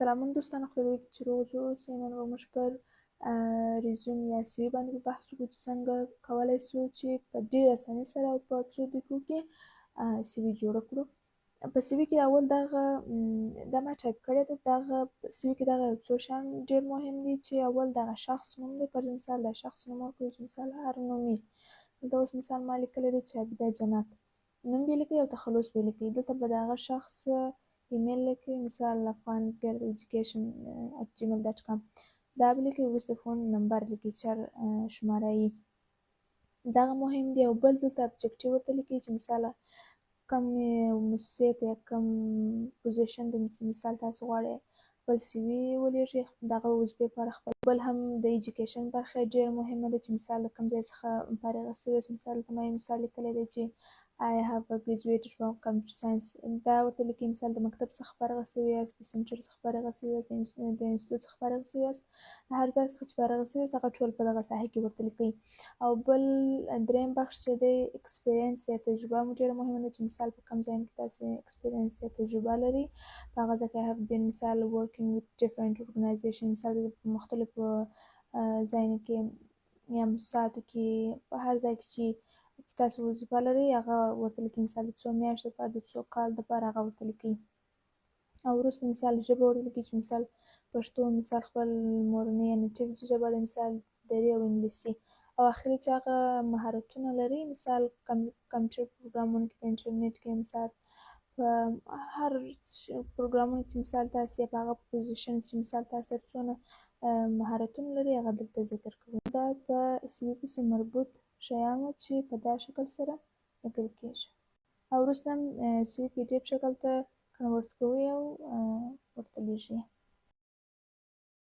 سلامونه دوستان، خدای وکړي چې روغ جوړ اوسئ. نن به موږ پر ریزیوم یا سی وي باندې بحث وکړو چې څنګه کولی شو چې په ډېره اسانۍ سره او په څو دقیقو کې سی وي جوړه کړو. په سی وي کې اول دغه دا ما ټایپ کړې ده. دغه سی وي کې دغه یو څو شیان ډېر مهم دي چې اول دغه شخص نوم دی. پر مثال دا شخص نوم ورکړو چې مثال هارنومي. دلته اوس مثال ما لیکلی دی چې عابده جنت. نوم به یې لیکئ او تخلص به یې لیکئ. دلته به د هغه شخص ایمیل لیکئ، مثال afghan@gmail.com. دا به لیکئ. وروسته فون نمبر لیکئ، چر شماره‌ایي. دغه مهم دي. او بل دلته ابجکټیو ورته لیکئ چې مثال کوم موسسې ته یا کوم پوزیشن ته مثال تاسو غواړئ خپل سی وي ولېږئ، دغه وظیفې په اړه خپل. بل هم د ایجوکیشن برخه یې ډېره مهمه ده چې مثال د کوم ځای څخه فارغه شوي یاست. مثال دلته ما یو مثال لیکلی دی چې I have graduated from computer science. دا ورته لیکئ. مثال د مکتب څخه فارغه شوي یاست، د سنټر څخه فارغه شوي یاست، د انسټیټوت څخه فارغه شوي یاست، د هر ځای څخه چې فارغه شوي یاست هغه ټول په دغه ساحه کې ورته لیکئ. او بل دریم بخش چې دی اکسپیرینس یا تجربه هم ډېره مهمه ده چې مثال په کوم ځایونو کې تاسې اکسپیرینس یا تجربه لرئ په هغه ځای کې I have been مثال working with different organization. مثال په مختلفو ځایونو کې یا مؤسساتو کې په هر ځای کې چې تاسو وظیفه لرئ هغه ورته لیکئ. مثال د څو میاشتو لپاره، د څو کال لپاره هغه ورته لیکئ. او وروسته مثال ژبه ورته لیکئ چې مثال پښتو مثال خپل مورنۍ یا نیټیو ژبه ده، مثال دري او انګلیسي. او اخري چې هغه مهارتونه لرئ، مثال کمپیوټر پروګرامونو کې، په انټرنیټ کې، مثال په هر پروګرامونو کې مثال تاسې په هغه پوزیشن کې چې مثال تاسې څونه مهارتونه لرئ هغه دلته ذکر کوئ. دا په سی وي پسې مربوط شیان وو چې په دا شکل سره لیکل کېږي. او وروسته هم سی وي پي ډي اف شکل ته کنورټ کوئ او ورته لیږئ.